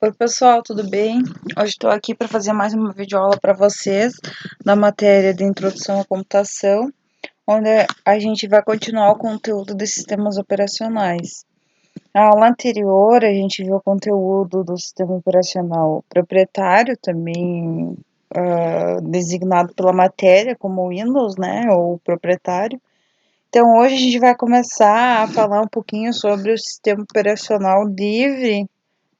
Oi, pessoal, tudo bem? Hoje estou aqui para fazer mais uma videoaula para vocês da matéria de Introdução à Computação, onde a gente vai continuar o conteúdo de sistemas operacionais. Na aula anterior, a gente viu o conteúdo do sistema operacional proprietário, também designado pela matéria como Windows, né, ou proprietário. Então, hoje a gente vai começar a falar um pouquinho sobre o sistema operacional livre,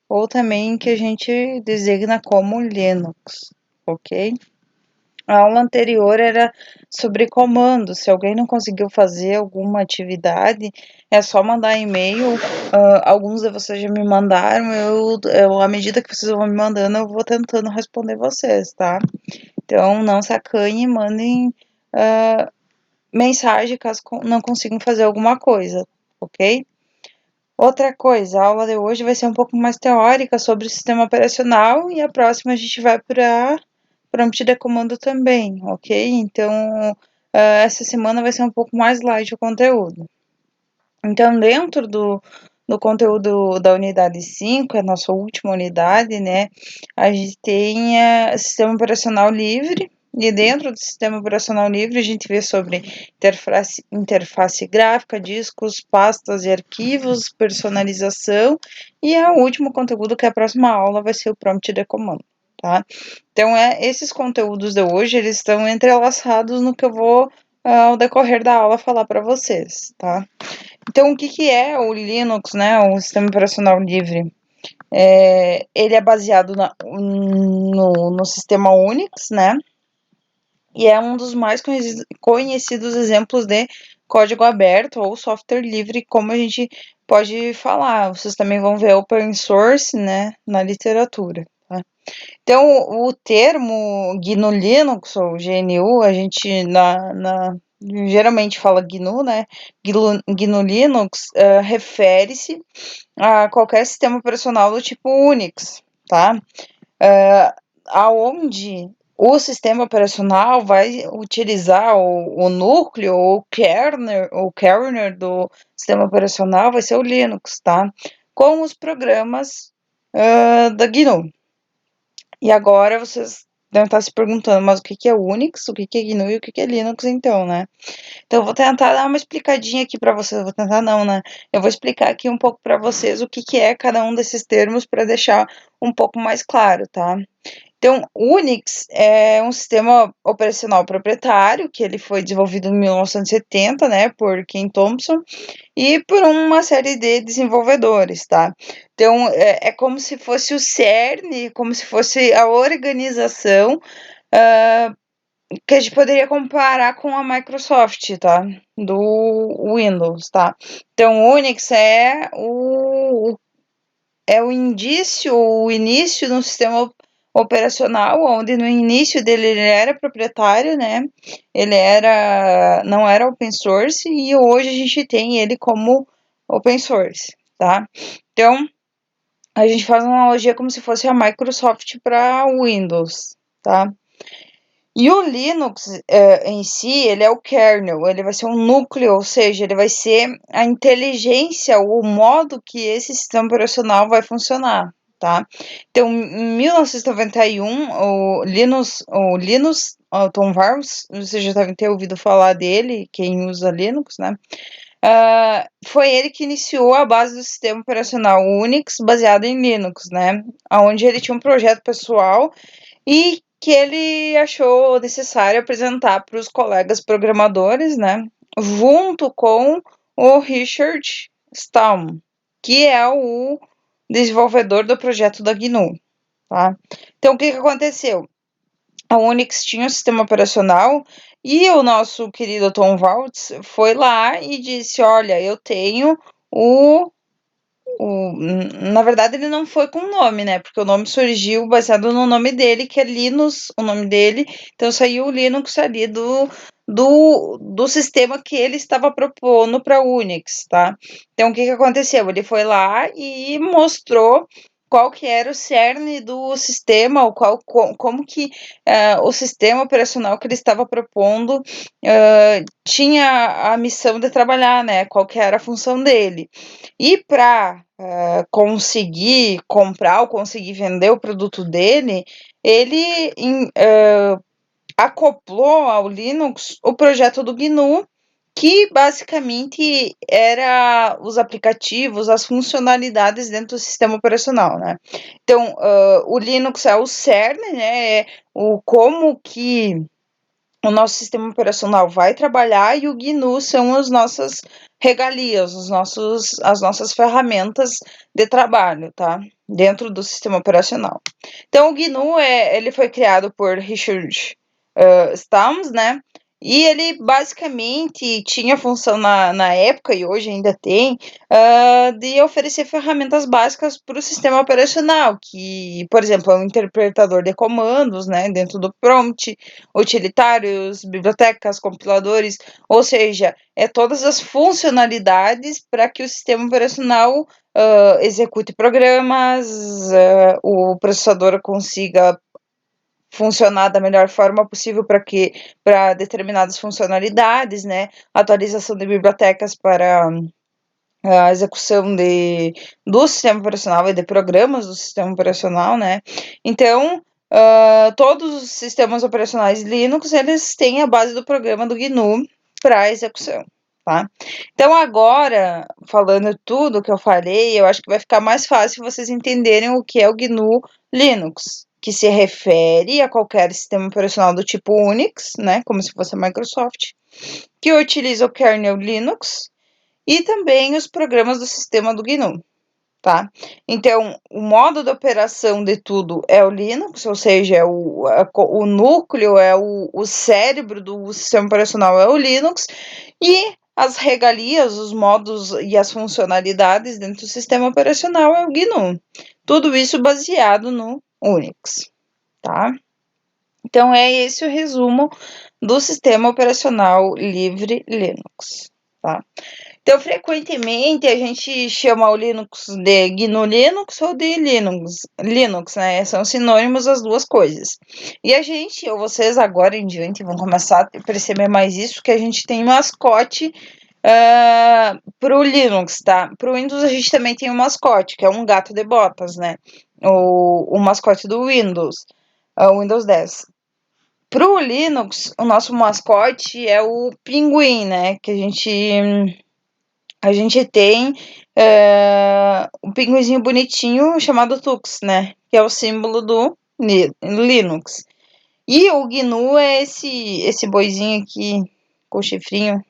ou também que a gente designa como Linux, ok? A aula anterior era sobre comandos. Se alguém não conseguiu fazer alguma atividade, é só mandar e-mail. Alguns de vocês já me mandaram. À medida que vocês vão me mandando, eu vou tentando responder vocês, tá? Então, não se acanhem, mandem mensagem caso não consigam fazer alguma coisa, ok? Outra coisa, a aula de hoje vai ser um pouco mais teórica sobre o sistema operacional e a próxima a gente vai para prompt de comando também, ok? Então, essa semana vai ser um pouco mais light o conteúdo. Então, dentro do conteúdo da unidade 5, a nossa última unidade, né, a gente tem sistema operacional livre, e dentro do sistema operacional livre a gente vê sobre interface gráfica, discos, pastas e arquivos, personalização, e o último conteúdo, que é a próxima aula, vai ser o prompt de comando, tá? Então, esses conteúdos de hoje, eles estão entrelaçados no que eu vou, ao decorrer da aula, falar para vocês, tá? Então, o que é o Linux, né, o sistema operacional livre? Ele é baseado no sistema Unix, né, e é um dos mais conhecidos exemplos de código aberto ou software livre, como a gente pode falar. Vocês também vão ver open source, né, na literatura, tá? Então, o termo GNU Linux ou GNU, a gente geralmente fala GNU, né? GNU Linux refere-se a qualquer sistema operacional do tipo Unix, tá? Aonde o sistema operacional vai utilizar o núcleo ou o kernel do sistema operacional vai ser o Linux, tá? Com os programas da GNU. E agora vocês devem estar se perguntando, mas o que é Unix, o que é GNU e o que é Linux, então, né? Então, eu vou tentar dar uma explicadinha aqui para vocês. Vou tentar não, né? Eu vou explicar aqui um pouco para vocês o que é cada um desses termos para deixar um pouco mais claro, tá? Então, Unix é um sistema operacional proprietário, que ele foi desenvolvido em 1970, né, por Ken Thompson, e por uma série de desenvolvedores, tá? Então, é como se fosse o CERN, como se fosse a organização que a gente poderia comparar com a Microsoft, tá? Do Windows, tá? Então, o Unix é o início de um sistema operacional, onde no início dele ele era proprietário, né? Não era open source, e hoje a gente tem ele como open source, tá? Então, a gente faz uma analogia como se fosse a Microsoft para Windows, tá? E o Linux em si, ele é o kernel, ele vai ser um núcleo, ou seja, ele vai ser a inteligência, o modo que esse sistema operacional vai funcionar, tá? Então, em 1991, o Tom Valls, vocês já devem ter ouvido falar dele, quem usa Linux, né? Foi ele que iniciou a base do sistema operacional Unix baseado em Linux, né? Onde ele tinha um projeto pessoal e que ele achou necessário apresentar para os colegas programadores, né, junto com o Richard Stallman, que é o desenvolvedor do projeto da GNU, tá? Então, o que aconteceu? A Unix tinha um sistema operacional e o nosso querido Tom Valtz foi lá e disse, olha, eu tenho na verdade, ele não foi com nome, né? Porque o nome surgiu baseado no nome dele, que é Linus, o nome dele. Então saiu o Linux ali do sistema que ele estava propondo para Unix, tá? Então o que aconteceu? Ele foi lá e mostrou qual que era o cerne do sistema, ou como que o sistema operacional que ele estava propondo tinha a missão de trabalhar, né? Qual que era a função dele. E para conseguir comprar ou conseguir vender o produto dele, ele acoplou ao Linux o projeto do GNU, que basicamente era os aplicativos, as funcionalidades dentro do sistema operacional, né? Então, o Linux é o cerne, né? É como que o nosso sistema operacional vai trabalhar, e o GNU são as nossas regalias, as nossas ferramentas de trabalho, tá? Dentro do sistema operacional. Então, o GNU ele foi criado por Richard Stallman, né? E ele basicamente tinha função na época, e hoje ainda tem, de oferecer ferramentas básicas para o sistema operacional, que, por exemplo, é um interpretador de comandos, né, dentro do prompt, utilitários, bibliotecas, compiladores, ou seja, todas as funcionalidades para que o sistema operacional execute programas, o processador consiga funcionar da melhor forma possível para determinadas funcionalidades, né? Atualização de bibliotecas para a execução do sistema operacional e de programas do sistema operacional, né? Então, todos os sistemas operacionais Linux, eles têm a base do programa do GNU para execução, tá? Então, agora, falando tudo que eu falei, eu acho que vai ficar mais fácil vocês entenderem o que é o GNU Linux, que se refere a qualquer sistema operacional do tipo Unix, né, como se fosse a Microsoft, que utiliza o kernel Linux e também os programas do sistema do GNU, tá? Então, o modo de operação de tudo é o Linux, ou seja, o núcleo, o cérebro do sistema operacional é o Linux, e as regalias, os modos e as funcionalidades dentro do sistema operacional é o GNU. Tudo isso baseado no Unix, tá? Então, é esse o resumo do sistema operacional livre Linux, tá? Então, frequentemente, a gente chama o Linux de GNU Linux ou de Linux, né? São sinônimos as duas coisas. E a gente, ou vocês agora em diante, vão começar a perceber mais isso, que a gente tem mascote para o Linux, tá? Para o Windows a gente também tem um mascote, que é um gato de botas, né? O mascote do Windows, o Windows 10. Para o Linux, o nosso mascote é o pinguim, né? Que a gente tem um pinguinzinho bonitinho chamado Tux, né? Que é o símbolo do Linux. E o GNU é esse boizinho aqui com chifrinho.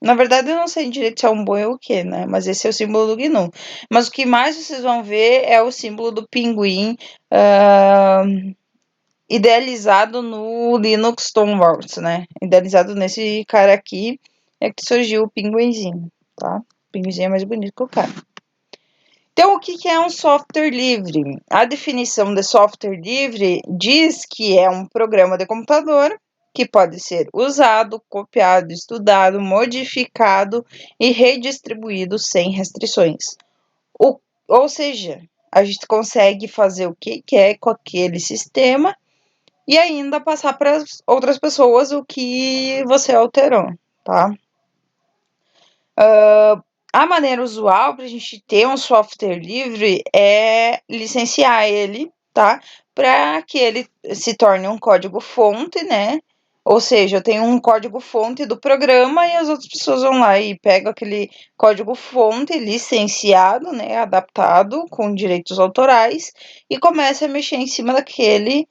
Na verdade, eu não sei direito se é um boi ou o que, né? Mas esse é o símbolo do GNU. Mas o que mais vocês vão ver é o símbolo do pinguim idealizado no Linux Torvalds, né? Idealizado nesse cara aqui é que surgiu o pinguinzinho, tá? O pinguinzinho é mais bonito que o cara. Então, o que é um software livre? A definição de software livre diz que é um programa de computador que pode ser usado, copiado, estudado, modificado e redistribuído sem restrições. Ou seja, a gente consegue fazer o que quer com aquele sistema e ainda passar para outras pessoas o que você alterou, tá? A maneira usual para a gente ter um software livre é licenciar ele, tá? Para que ele se torne um código-fonte, né? Ou seja, eu tenho um código-fonte do programa e as outras pessoas vão lá e pegam aquele código-fonte licenciado, né? Adaptado com direitos autorais e começa a mexer em cima daquele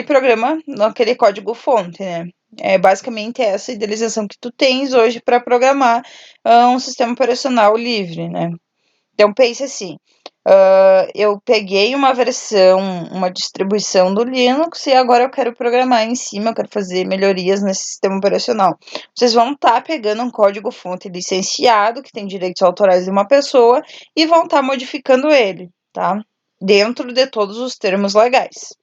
programa, naquele código-fonte, né? É basicamente essa idealização que tu tens hoje para programar um sistema operacional livre, né? Então pense assim, eu peguei uma versão, uma distribuição do Linux e agora eu quero programar em cima, eu quero fazer melhorias nesse sistema operacional. Vocês vão estar pegando um código-fonte licenciado, que tem direitos autorais de uma pessoa, e vão estar modificando ele, tá? Dentro de todos os termos legais,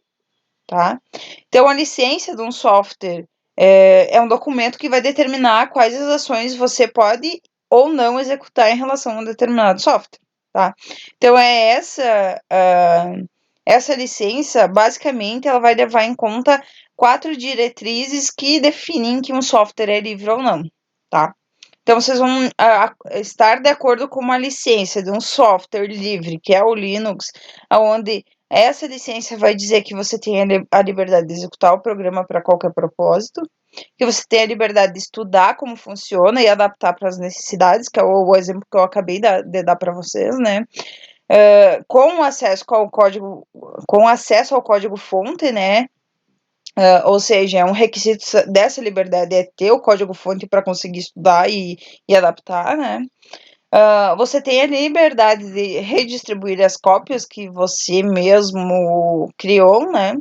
tá? Então, a licença de um software é um documento que vai determinar quais as ações você pode ou não executar em relação a um determinado software, tá? Então, essa licença, basicamente, ela vai levar em conta 4 diretrizes que definem que um software é livre ou não, tá? Então, vocês vão estar de acordo com uma licença de um software livre, que é o Linux, onde essa licença vai dizer que você tem a liberdade de executar o programa para qualquer propósito, que você tem a liberdade de estudar como funciona e adaptar para as necessidades, que é o exemplo que eu acabei de dar para vocês, né? Com acesso ao código, com acesso ao código-fonte, né? Ou seja, é um requisito dessa liberdade é ter o código-fonte para conseguir estudar e adaptar, né? Você tem a liberdade de redistribuir as cópias que você mesmo criou, né?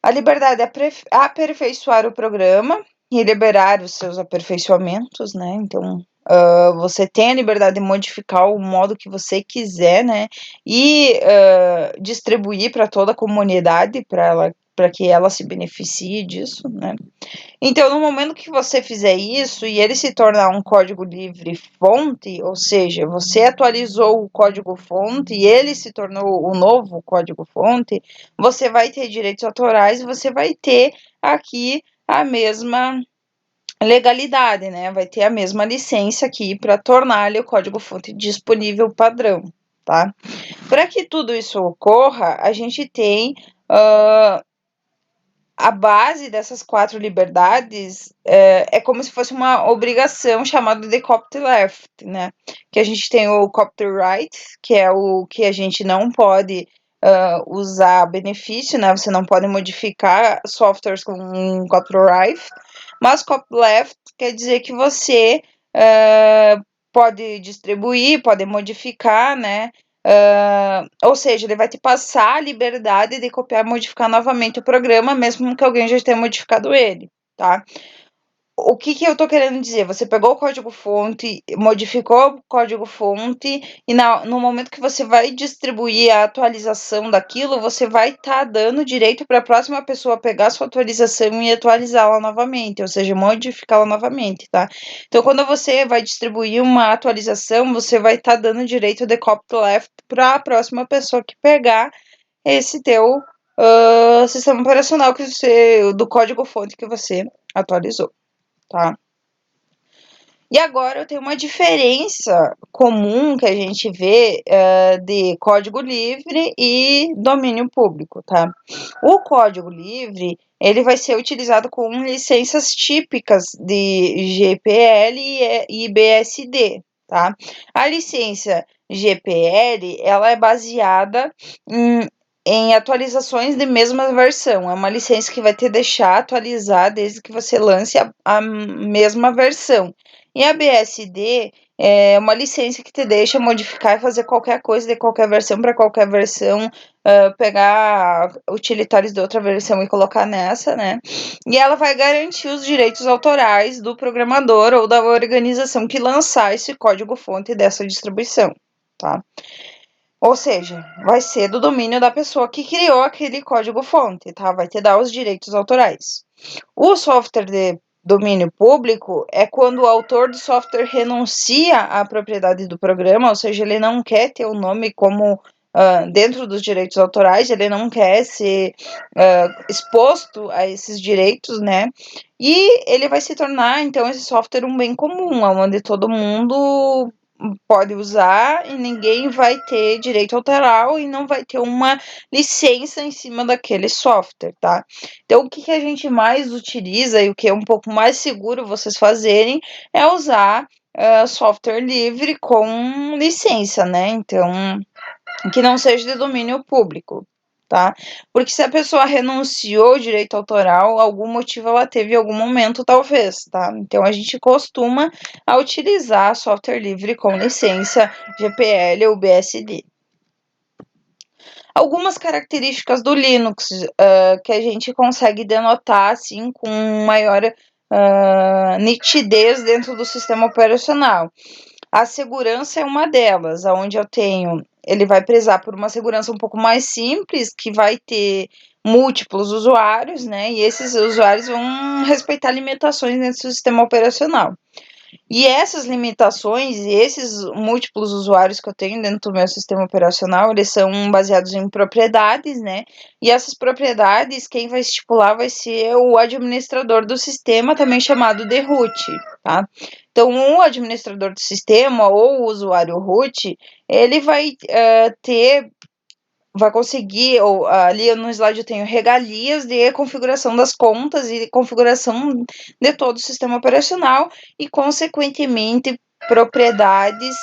A liberdade de aperfeiçoar o programa e liberar os seus aperfeiçoamentos, né? Então, você tem a liberdade de modificar o modo que você quiser, né? E distribuir para toda a comunidade para que ela se beneficie disso, né? Então, no momento que você fizer isso e ele se tornar um código livre fonte, ou seja, você atualizou o código fonte e ele se tornou o novo código fonte, você vai ter direitos autorais e você vai ter aqui a mesma legalidade, né? Vai ter a mesma licença aqui para tornar o código fonte disponível padrão, tá? Para que tudo isso ocorra, a gente tem a base dessas 4 liberdades é como se fosse uma obrigação chamada de copyleft, né? Que a gente tem o copyright, que é o que a gente não pode usar benefício, né? Você não pode modificar softwares com copyright, mas copyleft quer dizer que você pode distribuir, pode modificar, né? Ou seja, ele vai te passar a liberdade de copiar e modificar novamente o programa, mesmo que alguém já tenha modificado ele, tá? O que eu tô querendo dizer? Você pegou o código-fonte, modificou o código-fonte, e no momento que você vai distribuir a atualização daquilo, você vai estar dando direito para a próxima pessoa pegar a sua atualização e atualizá-la novamente, ou seja, modificá-la novamente, tá? Então, quando você vai distribuir uma atualização, você vai estar dando direito de copyleft para a próxima pessoa que pegar esse teu sistema operacional do código-fonte que você atualizou, tá? E agora eu tenho uma diferença comum que a gente vê de código livre e domínio público, tá? O código livre, ele vai ser utilizado com licenças típicas de GPL e BSD, tá? A licença GPL, ela é baseada em atualizações de mesma versão. É uma licença que vai te deixar atualizar desde que você lance a mesma versão. E a BSD é uma licença que te deixa modificar e fazer qualquer coisa de qualquer versão para qualquer versão, pegar utilitários de outra versão e colocar nessa, né? E ela vai garantir os direitos autorais do programador ou da organização que lançar esse código-fonte dessa distribuição, tá? Ou seja, vai ser do domínio da pessoa que criou aquele código-fonte, tá? Vai te dar os direitos autorais. O software de domínio público é quando o autor do software renuncia à propriedade do programa, ou seja, ele não quer ter o nome como dentro dos direitos autorais, ele não quer ser exposto a esses direitos, né? E ele vai se tornar, então, esse software um bem comum, onde todo mundo pode usar e ninguém vai ter direito autoral e não vai ter uma licença em cima daquele software, tá? Então, o que a gente mais utiliza e o que é um pouco mais seguro vocês fazerem é usar software livre com licença, né? Então, que não seja de domínio público, tá? Porque se a pessoa renunciou ao direito autoral, algum motivo ela teve em algum momento, talvez, tá? Então, a gente costuma utilizar software livre com licença GPL ou BSD. Algumas características do Linux que a gente consegue denotar, assim, com maior nitidez dentro do sistema operacional. A segurança é uma delas, onde ele vai prezar por uma segurança um pouco mais simples, que vai ter múltiplos usuários, né? E esses usuários vão respeitar limitações dentro do sistema operacional. E essas limitações e esses múltiplos usuários que eu tenho dentro do meu sistema operacional, eles são baseados em propriedades, né? E essas propriedades, quem vai estipular vai ser o administrador do sistema, também chamado de root, tá? Então, o administrador do sistema ou o usuário root, ele vai conseguir, ou ali no slide eu tenho regalias de configuração das contas e configuração de todo o sistema operacional e, consequentemente, propriedades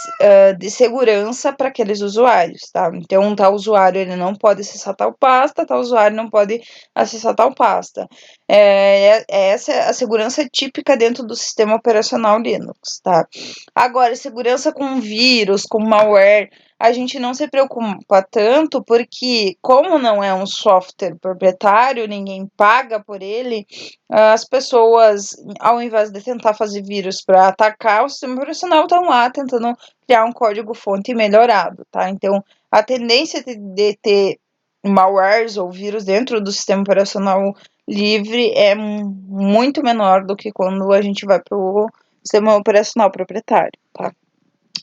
de segurança para aqueles usuários, tá? Então, tal usuário ele não pode acessar tal pasta, tal usuário não pode acessar tal pasta. Essa é a segurança típica dentro do sistema operacional Linux, tá? Agora, segurança com vírus, com malware, a gente não se preocupa tanto porque, como não é um software proprietário, ninguém paga por ele, as pessoas, ao invés de tentar fazer vírus para atacar o sistema operacional, estão lá tentando criar um código-fonte melhorado, tá? Então, a tendência de ter malwares ou vírus dentro do sistema operacional livre é muito menor do que quando a gente vai para o sistema operacional proprietário, tá?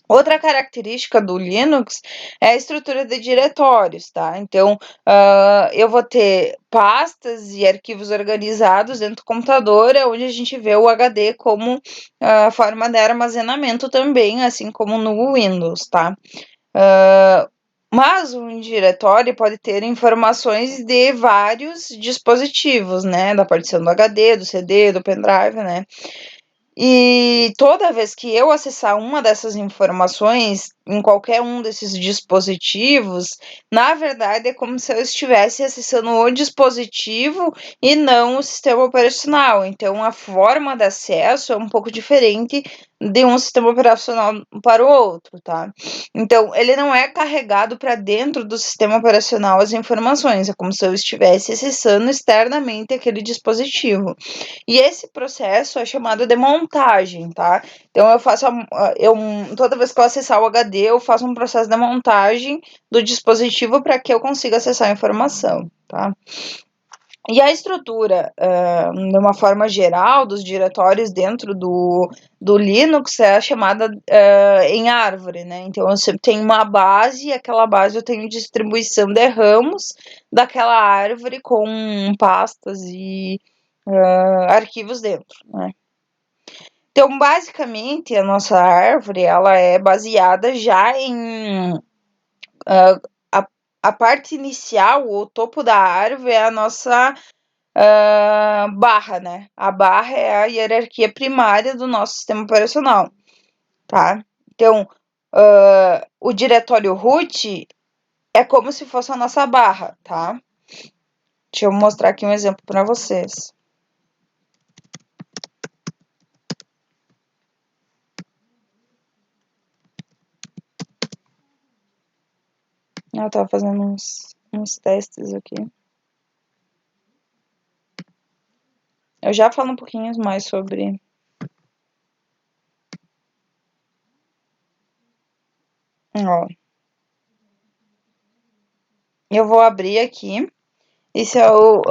Outra característica do Linux é a estrutura de diretórios, tá? Então, eu vou ter pastas e arquivos organizados dentro do computador, onde a gente vê o HD como forma de armazenamento também, assim como no Windows, tá? Mas um diretório pode ter informações de vários dispositivos, né? Da partição do HD, do CD, do pendrive, né? E toda vez que eu acessar uma dessas informações em qualquer um desses dispositivos, na verdade é como se eu estivesse acessando o dispositivo e não o sistema operacional. Então a forma de acesso é um pouco diferente de um sistema operacional para o outro, tá? Então ele não é carregado para dentro do sistema operacional as informações, é como se eu estivesse acessando externamente aquele dispositivo. E esse processo é chamado de montagem, tá? Então toda vez que eu acessar o HD, eu faço um processo de montagem do dispositivo para que eu consiga acessar a informação, tá? E a estrutura, de uma forma geral, dos diretórios dentro do Linux é a chamada em árvore, né? Então, eu sempre tenho uma base, e aquela base eu tenho distribuição de ramos daquela árvore com pastas e arquivos dentro, né? Então, basicamente, a nossa árvore, ela é baseada já em... a parte inicial, o topo da árvore é a nossa barra, né? A barra é a hierarquia primária do nosso sistema operacional, tá? Então, o diretório root é como se fosse a nossa barra, tá? Deixa eu mostrar aqui um exemplo para vocês. Eu tava fazendo uns testes aqui. Eu já falo um pouquinho mais sobre... Ó, eu vou abrir aqui. E se eu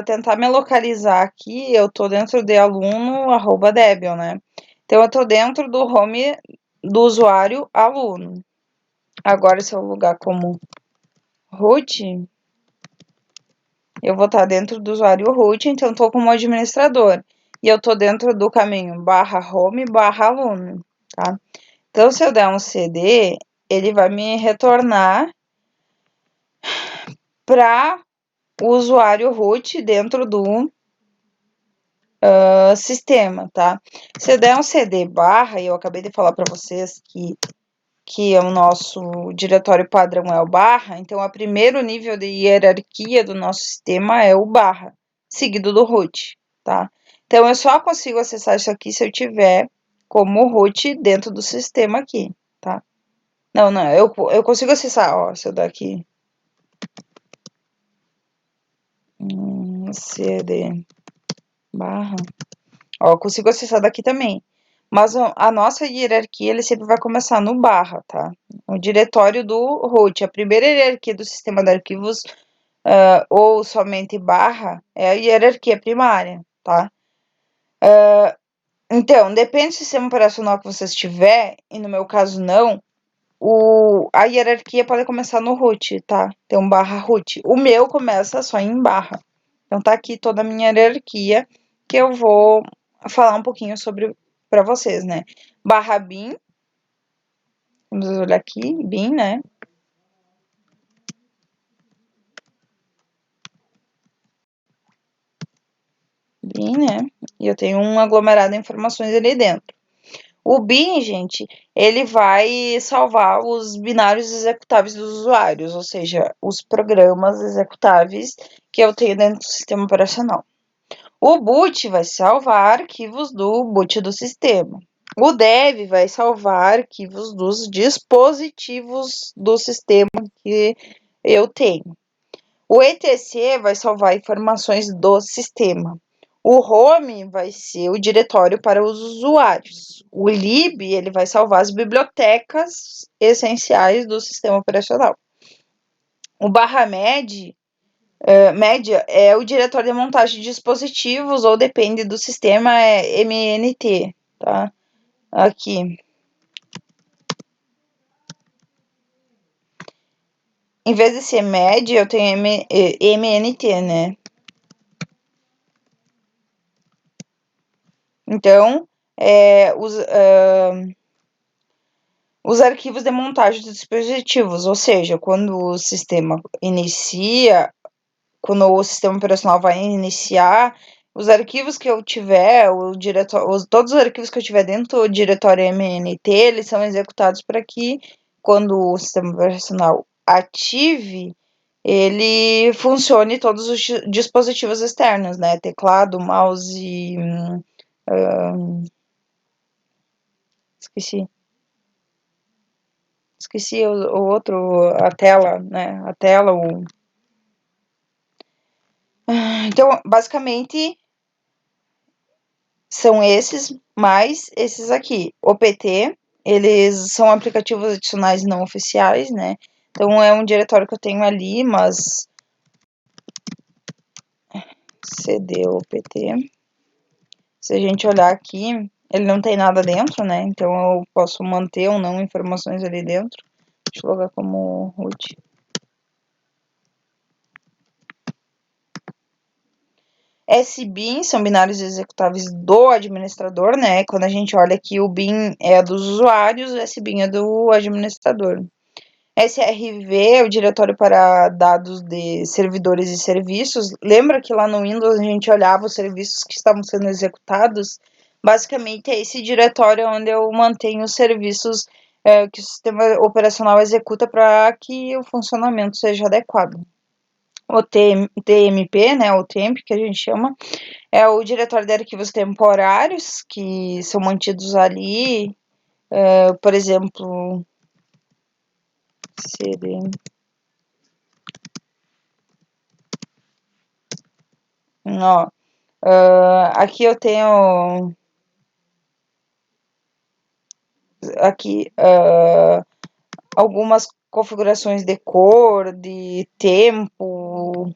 tentar me localizar aqui, eu tô dentro de aluno@debian, né? Então, eu tô dentro do home do usuário aluno. Agora, se eu lugar como root, eu vou estar dentro do usuário root, então tô como administrador. E eu tô dentro do caminho /home/aluno, tá? Então, se eu der um cd, ele vai me retornar para o usuário root dentro do sistema, tá? Se eu der um cd barra, e eu acabei de falar para vocês que o nosso diretório padrão é o barra, então o primeiro nível de hierarquia do nosso sistema é o barra, seguido do root, tá? Então eu só consigo acessar isso aqui se eu tiver como root dentro do sistema aqui, tá? Não, eu consigo acessar, ó, se eu dar aqui cd barra, ó, eu consigo acessar daqui também. Mas a nossa hierarquia, ele sempre vai começar no barra, tá? O diretório do root, a primeira hierarquia do sistema de arquivos, ou somente barra, é a hierarquia primária, tá? Então, depende do sistema operacional que você estiver, e no meu caso não, a hierarquia pode começar no root, tá? Tem um barra root. O meu começa só em barra. Então tá aqui toda a minha hierarquia que eu vou falar um pouquinho sobre para vocês, né? Barra bin, vamos olhar aqui, bin, né? Bin, né? E eu tenho um aglomerado de informações ali dentro. O bin, gente, ele vai salvar os binários executáveis dos usuários, ou seja, os programas executáveis que eu tenho dentro do sistema operacional. O boot vai salvar arquivos do boot do sistema. O dev vai salvar arquivos dos dispositivos do sistema que eu tenho. O etc vai salvar informações do sistema. O home vai ser o diretório para os usuários. O lib ele vai salvar as bibliotecas essenciais do sistema operacional. O barra média é o diretório de montagem de dispositivos ou depende do sistema, é MNT, tá? Aqui. Em vez de ser média, eu tenho MNT, né? Então, os arquivos de montagem dos dispositivos, ou seja, quando o sistema inicia, quando o sistema operacional vai iniciar, os arquivos que eu tiver, todos os arquivos que eu tiver dentro do diretório MNT, eles são executados para que, quando o sistema operacional ative, ele funcione todos os dispositivos externos, né? Teclado, mouse, esqueci. Esqueci o outro, a tela, né? A tela, Então, basicamente, são esses, mais esses aqui. OPT, eles são aplicativos adicionais não oficiais, né? Então, é um diretório que eu tenho ali, mas CD OPT. Se a gente olhar aqui, ele não tem nada dentro, né? Então, eu posso manter ou não informações ali dentro. Deixa eu colocar como root. SBIN são binários executáveis do administrador, né? Quando a gente olha aqui, o BIN é dos usuários, o SBIN é do administrador. SRV é o diretório para dados de servidores e serviços. Lembra que lá no Windows a gente olhava os serviços que estavam sendo executados? Basicamente é esse diretório onde eu mantenho os serviços que o sistema operacional executa para que o funcionamento seja adequado. O TMP, né, o temp que a gente chama, é o diretório de arquivos temporários que são mantidos ali, por exemplo, CD. Ó, aqui eu tenho aqui algumas configurações de cor, de tempo.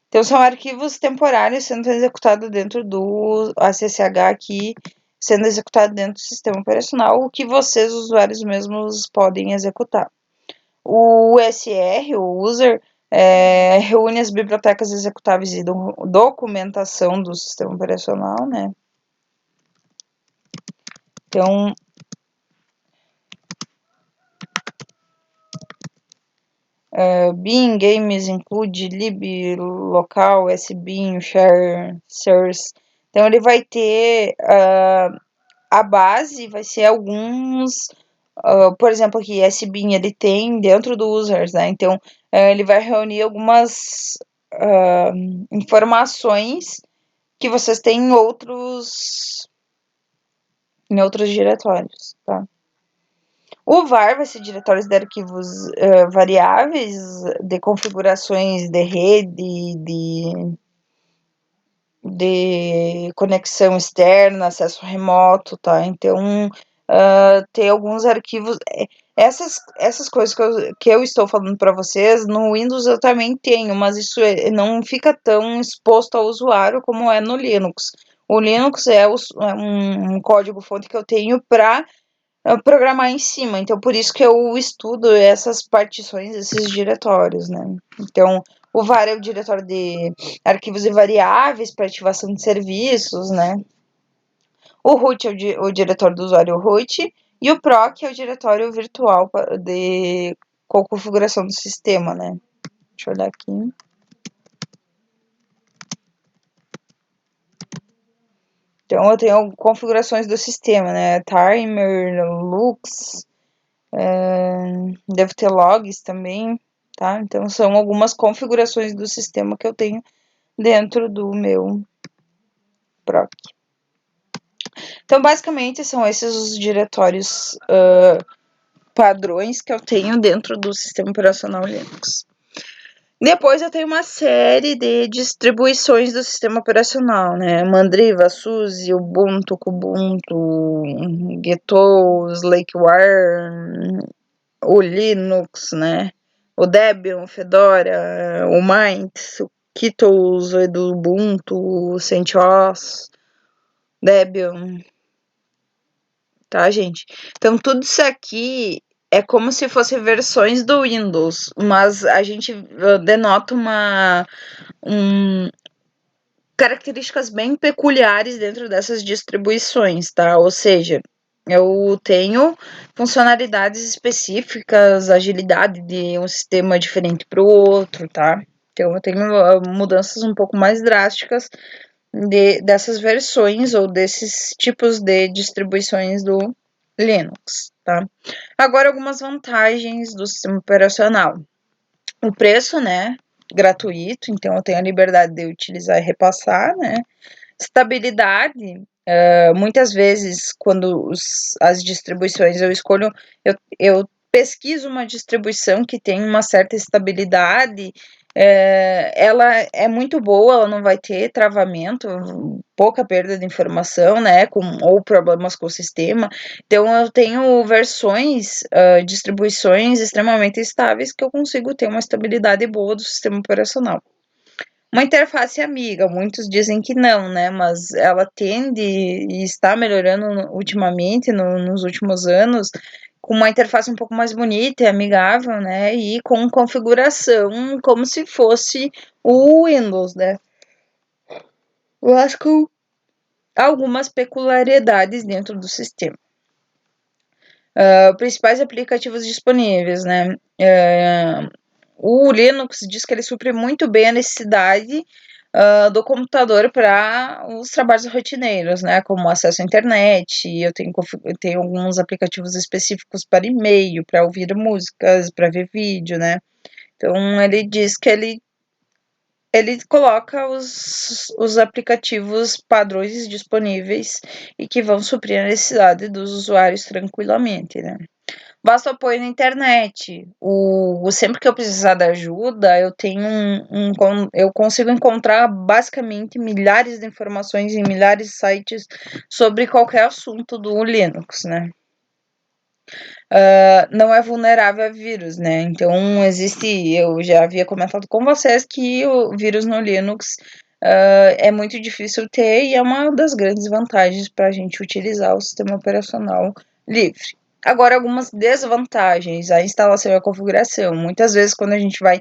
Então são arquivos temporários sendo executados dentro do ACCH aqui, sendo executado dentro do sistema operacional, o que vocês, usuários mesmos, podem executar. O USR, o User, reúne as bibliotecas executáveis e documentação do sistema operacional, né? Então, bin, games, include, lib, local, sbin, share, source. Então, ele vai ter a base, vai ser alguns, por exemplo, aqui, sbin, ele tem dentro do users, né? Então, ele vai reunir algumas informações que vocês têm em outros diretórios, tá? O var vai ser diretórios de arquivos variáveis, de configurações de rede, de conexão externa, acesso remoto, tá? Então, ter alguns arquivos. Essas coisas que eu estou falando para vocês, no Windows eu também tenho, mas isso não fica tão exposto ao usuário como é no Linux. O Linux é um código-fonte que eu tenho para programar em cima, então por isso que eu estudo essas partições, esses diretórios, né? Então, o var é o diretório de arquivos e variáveis para ativação de serviços, né? O root é o diretório do usuário root e o proc é o diretório virtual com configuração do sistema, né? Deixa eu olhar aqui. Então, eu tenho configurações do sistema, né? Timer, Lux, deve ter logs também, tá? Então, são algumas configurações do sistema que eu tenho dentro do meu proc. Então, basicamente, são esses os diretórios padrões que eu tenho dentro do sistema operacional Linux. Depois eu tenho uma série de distribuições do sistema operacional, né? Mandriva, SUSE, Ubuntu, Kubuntu, Ghetto, Slackware, o Linux, né? O Debian, o Fedora, o Mint, o Kittles, o Ubuntu, o CentOS, Debian, tá, gente? Então, tudo isso aqui é como se fossem versões do Windows, mas a gente denota características bem peculiares dentro dessas distribuições, tá? Ou seja, eu tenho funcionalidades específicas, agilidade de um sistema diferente para o outro, tá? Então, eu tenho mudanças um pouco mais drásticas dessas versões ou desses tipos de distribuições do Linux, tá? Agora, algumas vantagens do sistema operacional. O preço, né? Gratuito, então eu tenho a liberdade de utilizar e repassar, né? Estabilidade, muitas vezes, quando as distribuições eu escolho, eu pesquiso uma distribuição que tem uma certa estabilidade, ela é muito boa, ela não vai ter travamento, pouca perda de informação, né, ou problemas com o sistema. Então, eu tenho versões, distribuições extremamente estáveis que eu consigo ter uma estabilidade boa do sistema operacional. Uma interface amiga, muitos dizem que não, né? Mas ela tende e está melhorando ultimamente, nos últimos anos, com uma interface um pouco mais bonita e amigável, né? E com configuração como se fosse o Windows, né? Eu acho que algumas peculiaridades dentro do sistema. Principais aplicativos disponíveis, né? O Linux diz que ele supre muito bem a necessidade do computador para os trabalhos rotineiros, né? Como acesso à internet, eu tenho alguns aplicativos específicos para e-mail, para ouvir músicas, para ver vídeo, né? Então ele diz que ele coloca os aplicativos padrões disponíveis e que vão suprir a necessidade dos usuários tranquilamente, né? Basta apoio na internet. Sempre que eu precisar de ajuda, eu tenho eu consigo encontrar basicamente milhares de informações em milhares de sites sobre qualquer assunto do Linux, né? Não é vulnerável a vírus, né? Então eu já havia comentado com vocês que o vírus no Linux é muito difícil ter e é uma das grandes vantagens para a gente utilizar o sistema operacional livre. Agora, algumas desvantagens, a instalação e a configuração. Muitas vezes, quando a gente vai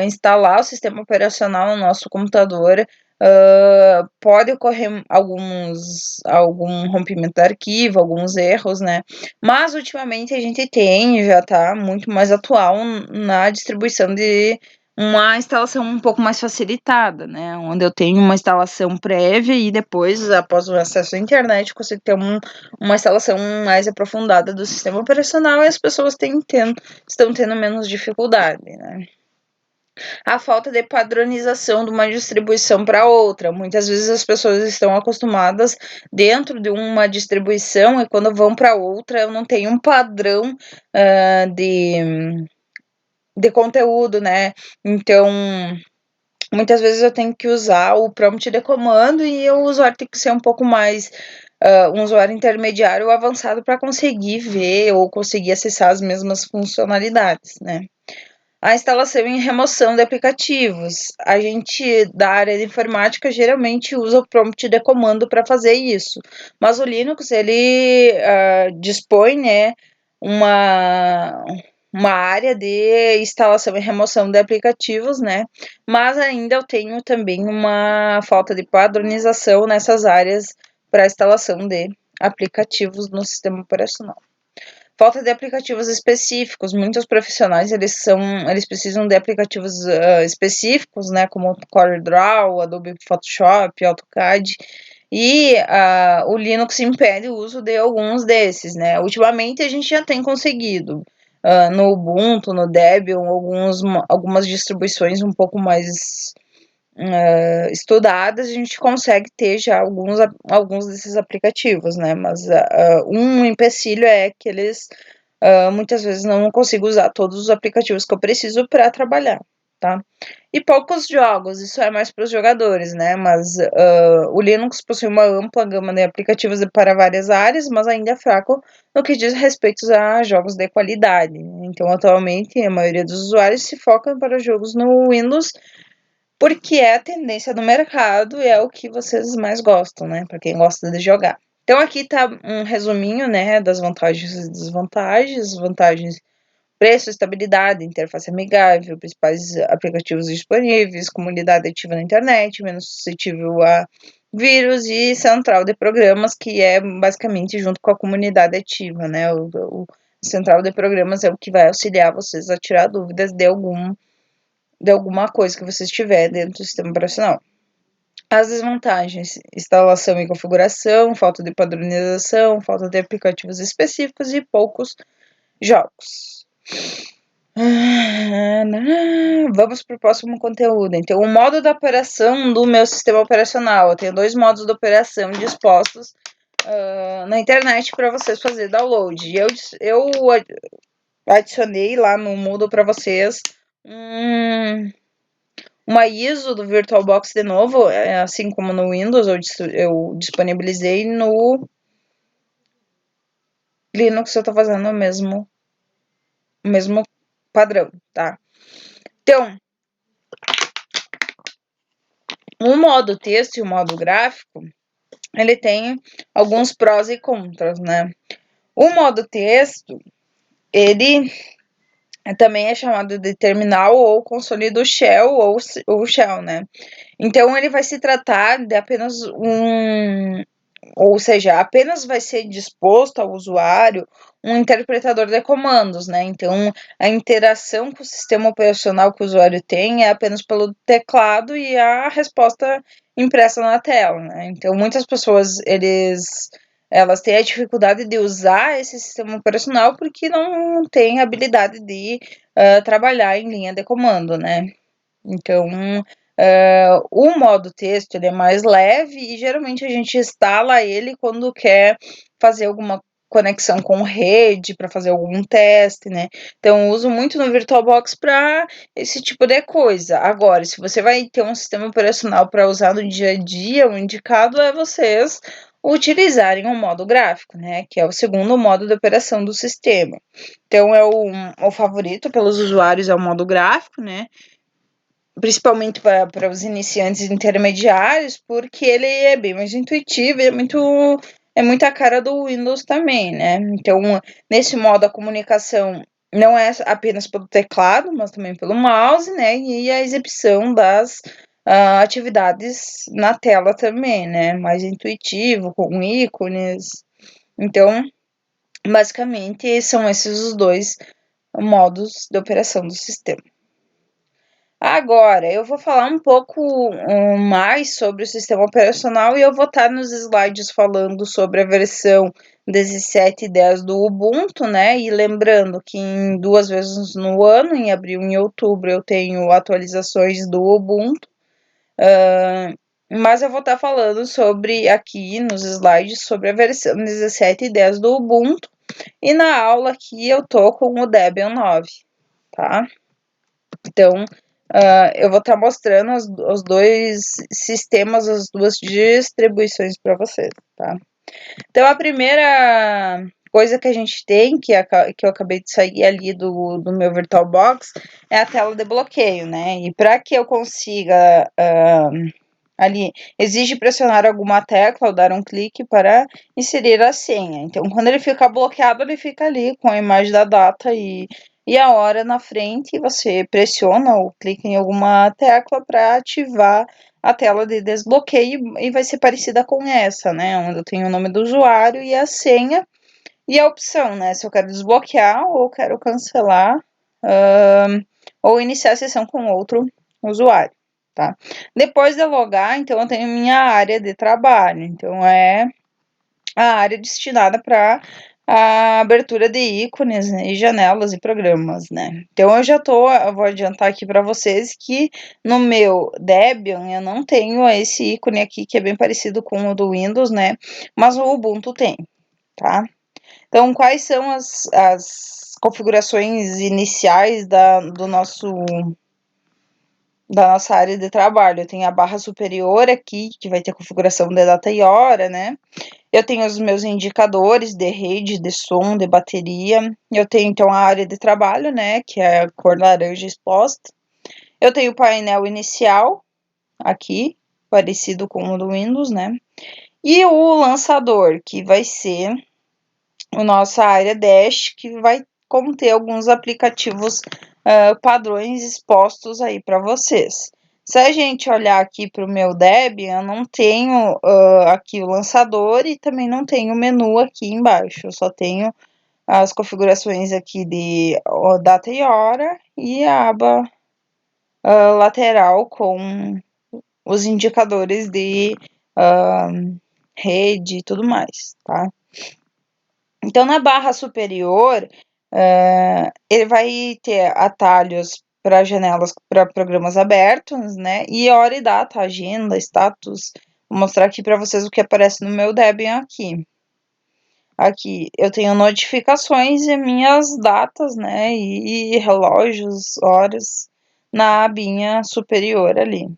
instalar o sistema operacional no nosso computador, pode ocorrer algum rompimento do arquivo, alguns erros, né? Mas, ultimamente, a gente já está muito mais atual na distribuição de uma instalação um pouco mais facilitada, né? Onde eu tenho uma instalação prévia e depois, após o acesso à internet, consigo ter uma instalação mais aprofundada do sistema operacional e as pessoas estão tendo menos dificuldade, né? A falta de padronização de uma distribuição para outra. Muitas vezes as pessoas estão acostumadas dentro de uma distribuição e quando vão para outra, eu não tenho um padrão de conteúdo, né? Então, muitas vezes eu tenho que usar o prompt de comando e o usuário tem que ser um pouco mais um usuário intermediário ou avançado para conseguir ver ou conseguir acessar as mesmas funcionalidades, né? A instalação e remoção de aplicativos. A gente da área de informática geralmente usa o prompt de comando para fazer isso, mas o Linux ele dispõe, né, uma uma área de instalação e remoção de aplicativos, né? Mas ainda eu tenho também uma falta de padronização nessas áreas para instalação de aplicativos no sistema operacional. Falta de aplicativos específicos. Muitos profissionais eles precisam de aplicativos específicos, né, como CorelDRAW, Adobe Photoshop, AutoCAD. E o Linux impede o uso de alguns desses, né? Ultimamente a gente já tem conseguido no Ubuntu, no Debian, algumas distribuições um pouco mais estudadas, a gente consegue ter já alguns desses aplicativos, né? Mas um empecilho é que eles muitas vezes não consigo usar todos os aplicativos que eu preciso para trabalhar, tá? E poucos jogos, isso é mais para os jogadores, né? Mas o Linux possui uma ampla gama de aplicativos para várias áreas, mas ainda é fraco no que diz respeito a jogos de qualidade. Então, atualmente, a maioria dos usuários se foca para jogos no Windows, porque é a tendência do mercado e é o que vocês mais gostam, né? Para quem gosta de jogar. Então aqui tá um resuminho, né, das vantagens e desvantagens. Vantagens: preço, estabilidade, interface amigável, principais aplicativos disponíveis, comunidade ativa na internet, menos suscetível a vírus e central de programas, que é basicamente junto com a comunidade ativa, né? O central de programas é o que vai auxiliar vocês a tirar dúvidas de alguma coisa que vocês tiverem dentro do sistema operacional. As desvantagens: instalação e configuração, falta de padronização, falta de aplicativos específicos e poucos jogos. Vamos para o próximo conteúdo. Então, o modo de operação do meu sistema operacional. Eu tenho 2 modos de operação dispostos na internet para vocês fazerem download. Eu adicionei lá no Moodle para vocês uma ISO do VirtualBox de novo, assim como no Windows, eu disponibilizei no Linux, eu tô fazendo o mesmo padrão, tá? Então, o modo texto e o modo gráfico, ele tem alguns prós e contras, né? O modo texto, ele também é chamado de terminal ou console do Shell ou Shell, né? Então, ele vai se tratar de apenas ou seja, apenas vai ser disposto ao usuário um interpretador de comandos, né? Então, a interação com o sistema operacional que o usuário tem é apenas pelo teclado e a resposta impressa na tela, né? Então, muitas pessoas, elas têm a dificuldade de usar esse sistema operacional porque não têm habilidade de trabalhar em linha de comando, né? Então, o modo texto ele é mais leve e geralmente a gente instala ele quando quer fazer alguma conexão com rede, para fazer algum teste, né? Então, eu uso muito no VirtualBox para esse tipo de coisa. Agora, se você vai ter um sistema operacional para usar no dia a dia, o indicado é vocês utilizarem o modo gráfico, né? Que é o segundo modo de operação do sistema. Então, o favorito pelos usuários é o modo gráfico, né? Principalmente para os iniciantes intermediários, porque ele é bem mais intuitivo e é muito a cara do Windows também, né? Então, nesse modo, a comunicação não é apenas pelo teclado, mas também pelo mouse, né? E a exibição das atividades na tela também, né? Mais intuitivo, com ícones. Então, basicamente, são esses os dois modos de operação do sistema. Agora, eu vou falar um pouco mais sobre o sistema operacional e eu vou estar nos slides falando sobre a versão 17.10 do Ubuntu, né? E lembrando que em 2 vezes no ano, em abril e em outubro, eu tenho atualizações do Ubuntu. Mas eu vou estar falando sobre aqui nos slides sobre a versão 17.10 do Ubuntu. E na aula aqui eu tô com o Debian 9, tá? Então, eu vou estar mostrando os dois sistemas, as duas distribuições para vocês, tá? Então, a primeira coisa que a gente tem, que eu acabei de sair ali do meu VirtualBox, é a tela de bloqueio, né? E para que eu consiga ali, exige pressionar alguma tecla ou dar um clique para inserir a senha. Então, quando ele fica bloqueado, ele fica ali com a imagem da data e a hora na frente, e você pressiona ou clica em alguma tecla para ativar a tela de desbloqueio, e vai ser parecida com essa, né? Onde eu tenho o nome do usuário e a senha, e a opção, né? Se eu quero desbloquear ou quero cancelar, ou iniciar a sessão com outro usuário, tá? Depois de eu logar, então eu tenho minha área de trabalho. Então é a área destinada para a abertura de ícones, né, e janelas e programas, né? Então eu vou adiantar aqui para vocês que no meu Debian eu não tenho esse ícone aqui que é bem parecido com o do Windows, né? Mas o Ubuntu tem, tá? Então, quais são as configurações iniciais da nossa área de trabalho? Eu tenho a barra superior aqui, que vai ter a configuração de data e hora, né? Eu tenho os meus indicadores de rede, de som, de bateria. Eu tenho, então, a área de trabalho, né? Que é a cor laranja exposta. Eu tenho o painel inicial aqui, parecido com o do Windows, né? E o lançador, que vai ser a nossa área Dash, que vai conter alguns aplicativos padrões expostos aí para vocês. Se a gente olhar aqui para o meu Debian, eu não tenho aqui o lançador e também não tenho o menu aqui embaixo. Eu só tenho as configurações aqui de data e hora e a aba lateral com os indicadores de rede e tudo mais, tá? Então, na barra superior, ele vai ter atalhos para janelas, para programas abertos, né? E hora e data, agenda, status. Vou mostrar aqui para vocês o que aparece no meu Debian aqui. Aqui eu tenho notificações e minhas datas, né? E relógios, horas na abinha superior ali.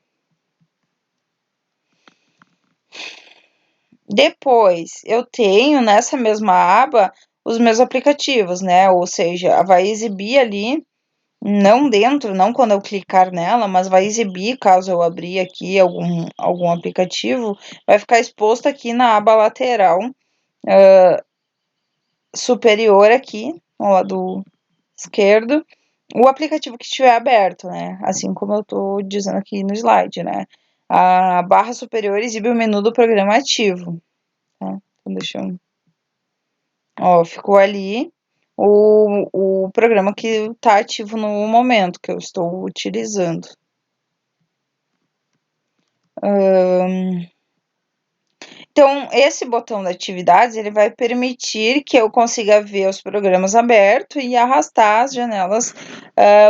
Depois, eu tenho nessa mesma aba os meus aplicativos, né? Ou seja, vai exibir ali, não dentro, não quando eu clicar nela, mas vai exibir, caso eu abrir aqui algum aplicativo, vai ficar exposto aqui na aba lateral superior aqui, ao lado esquerdo, o aplicativo que estiver aberto, né? Assim como eu tô dizendo aqui no slide, né? A barra superior exibe o menu do programa ativo, tá? Então, deixa eu... Ó, ficou ali o programa que está ativo no momento que eu estou utilizando. Então, esse botão de atividades, ele vai permitir que eu consiga ver os programas abertos e arrastar as janelas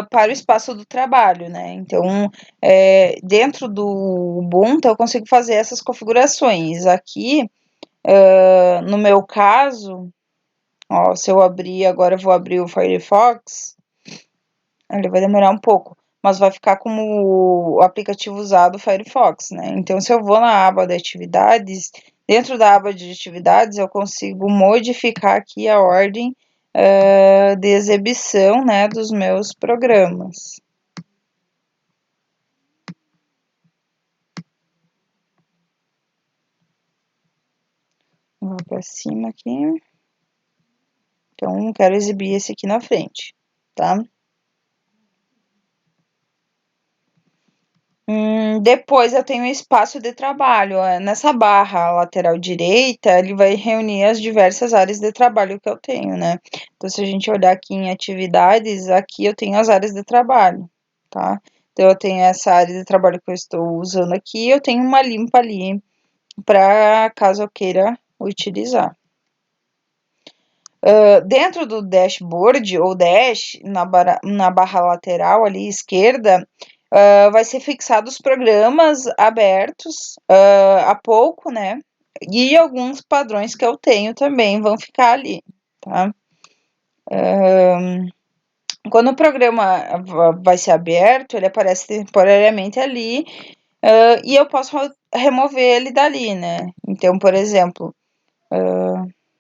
para o espaço do trabalho, né? Então, dentro do Ubuntu, eu consigo fazer essas configurações. Aqui, no meu caso, ó, se eu abrir, agora eu vou abrir o Firefox, ele vai demorar um pouco, mas vai ficar como o aplicativo usado o Firefox, né? Então, se eu vou na aba de atividades, dentro da aba de atividades, eu consigo modificar aqui a ordem de exibição, né, dos meus programas. Vou para cima aqui. Então, quero exibir esse aqui na frente, tá? Depois eu tenho espaço de trabalho. Nessa barra lateral direita, ele vai reunir as diversas áreas de trabalho que eu tenho, né? Então, se a gente olhar aqui em atividades, aqui eu tenho as áreas de trabalho, tá? Então, eu tenho essa área de trabalho que eu estou usando aqui, eu tenho uma limpa ali para caso eu queira utilizar. Dentro do dashboard ou dash, na barra lateral ali esquerda, vai ser fixado os programas abertos há pouco, né? E alguns padrões que eu tenho também vão ficar ali, tá? Quando o programa vai ser aberto, ele aparece temporariamente ali, e eu posso remover ele dali, né? Então, por exemplo,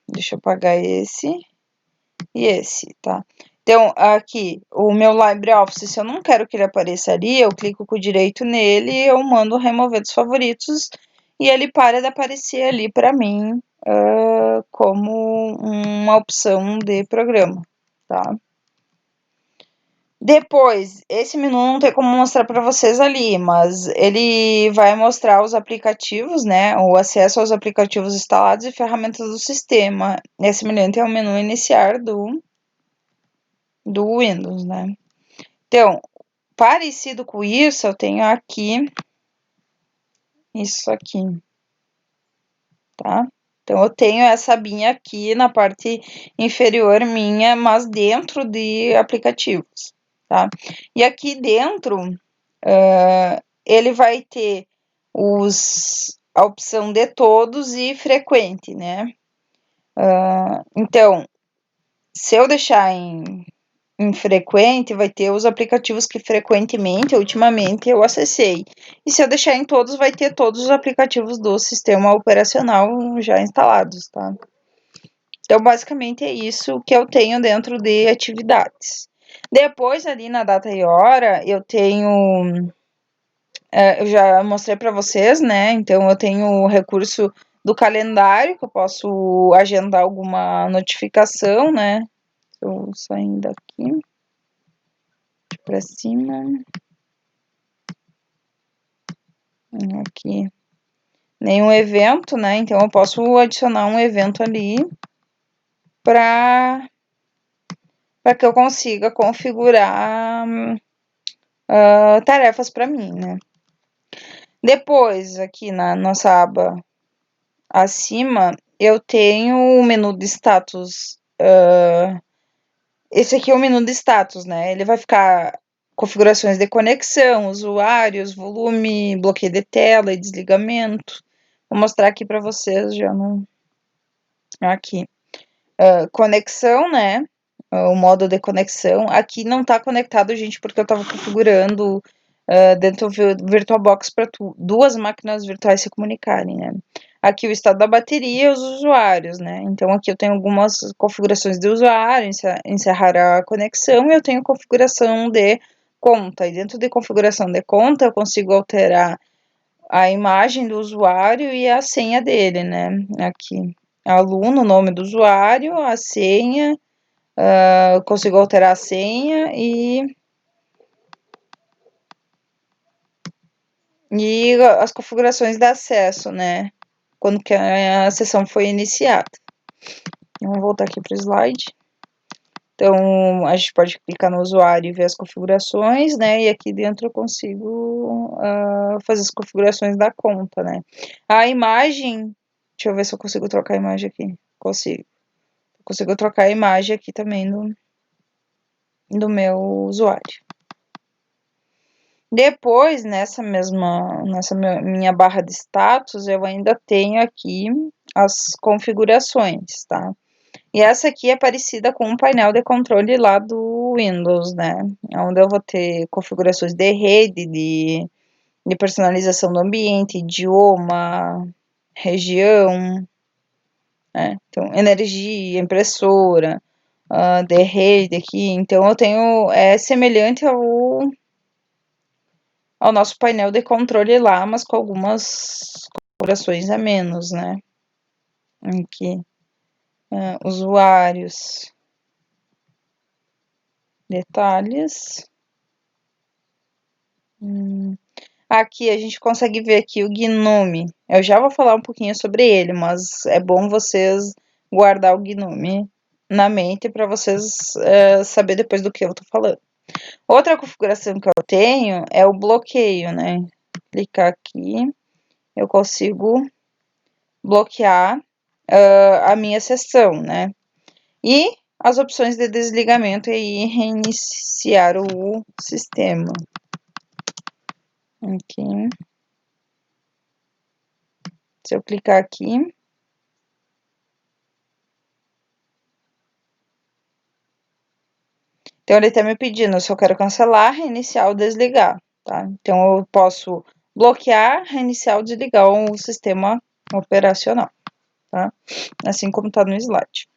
Deixa eu apagar esse e esse, tá? Então, aqui, o meu LibreOffice, se eu não quero que ele apareça ali, eu clico com o direito nele, eu mando remover dos favoritos e ele para de aparecer ali para mim como uma opção de programa, tá? Depois, esse menu não tem como mostrar para vocês ali, mas ele vai mostrar os aplicativos, né? O acesso aos aplicativos instalados e ferramentas do sistema. É semelhante ao menu iniciar do Windows, né? Então, parecido com isso, eu tenho aqui isso aqui, tá? Então, eu tenho essa abinha aqui na parte inferior minha, mas dentro de aplicativos, tá? E aqui dentro, ele vai ter a opção de todos e frequente, né? Então, se eu deixar em frequente, vai ter os aplicativos que frequentemente, ultimamente, eu acessei. E se eu deixar em todos, vai ter todos os aplicativos do sistema operacional já instalados, tá? Então, basicamente, é isso que eu tenho dentro de atividades. Depois, ali na data e hora, eu tenho... eu já mostrei para vocês, né? Então, eu tenho o recurso do calendário, que eu posso agendar alguma notificação, né? Estou saindo aqui para cima. Aqui. Nenhum evento, né? Então, eu posso adicionar um evento ali para que eu consiga configurar tarefas para mim, né? Depois, aqui na nossa aba acima, eu tenho o menu de status. Esse aqui é o menu de status, né? Ele vai ficar configurações de conexão, usuários, volume, bloqueio de tela e desligamento. Vou mostrar aqui para vocês já no... Aqui. Conexão, né? O modo de conexão. Aqui não está conectado, gente, porque eu estava configurando dentro do VirtualBox para duas máquinas virtuais se comunicarem, né? Aqui o estado da bateria e os usuários, né? Então, aqui eu tenho algumas configurações de usuário, encerrar a conexão, e eu tenho configuração de conta. E dentro de configuração de conta, eu consigo alterar a imagem do usuário e a senha dele, né? Aqui, aluno, o nome do usuário, a senha, eu consigo alterar a senha e as configurações de acesso, né? Quando que a sessão foi iniciada. Vamos voltar aqui para o slide. Então, a gente pode clicar no usuário e ver as configurações, né? E aqui dentro eu consigo fazer as configurações da conta, né? A imagem, deixa eu ver se eu consigo trocar a imagem aqui. Consigo. Consigo trocar a imagem aqui também do meu usuário. Depois, nessa minha barra de status, eu ainda tenho aqui as configurações, tá? E essa aqui é parecida com um painel de controle lá do Windows, né? Onde eu vou ter configurações de rede, de personalização do ambiente, idioma, região, né? Então, energia, impressora, de rede aqui. Então, eu tenho, é semelhante ao nosso painel de controle lá, mas com algumas configurações a menos, né? Aqui, usuários, detalhes. Aqui a gente consegue ver aqui o Gnome. Eu já vou falar um pouquinho sobre ele, mas é bom vocês guardar o Gnome na mente para vocês saber depois do que eu tô falando. Outra configuração que eu tenho é o bloqueio, né? Clicar aqui, eu consigo bloquear a minha sessão, né? E as opções de desligamento e reiniciar o sistema. Aqui. Se eu clicar aqui, então ele está me pedindo se eu quero cancelar, reiniciar ou desligar, tá? Então eu posso bloquear, reiniciar ou desligar o sistema operacional. tá? Assim como tá no slide.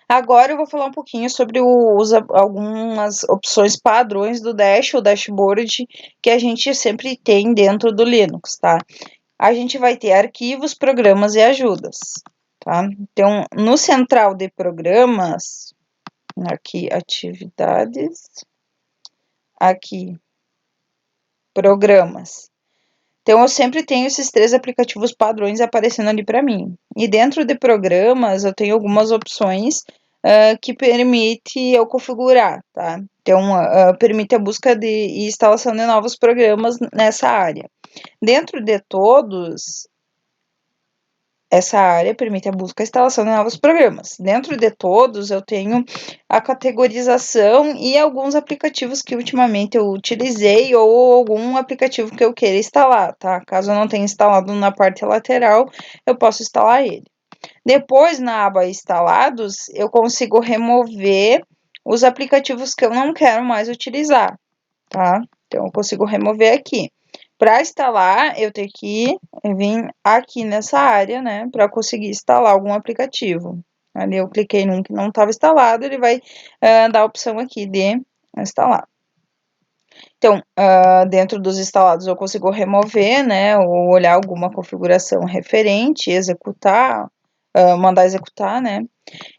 Agora eu vou falar um pouquinho sobre algumas opções padrões do Dash, o dashboard, que a gente sempre tem dentro do Linux, tá? A gente vai ter arquivos, programas e ajudas, tá? Então, no central de programas, aqui atividades, aqui programas. Então, eu sempre tenho esses 3 aplicativos padrões aparecendo ali para mim. E dentro de programas, eu tenho algumas opções que permite eu configurar, tá? Então, permite a busca e instalação de novos programas nessa área. Dentro de todos, essa área permite a busca e instalação de novos programas. Dentro de todos, eu tenho a categorização e alguns aplicativos que ultimamente eu utilizei ou algum aplicativo que eu queira instalar, tá? Caso eu não tenha instalado na parte lateral, eu posso instalar ele. Depois, na aba instalados, eu consigo remover os aplicativos que eu não quero mais utilizar, tá? Então, eu consigo remover aqui. Para instalar, eu tenho que vir aqui nessa área, né, para conseguir instalar algum aplicativo. Ali eu cliquei num que não estava instalado, ele vai dar a opção aqui de instalar. Então, dentro dos instalados eu consigo remover, né, ou olhar alguma configuração referente, executar, mandar executar, né.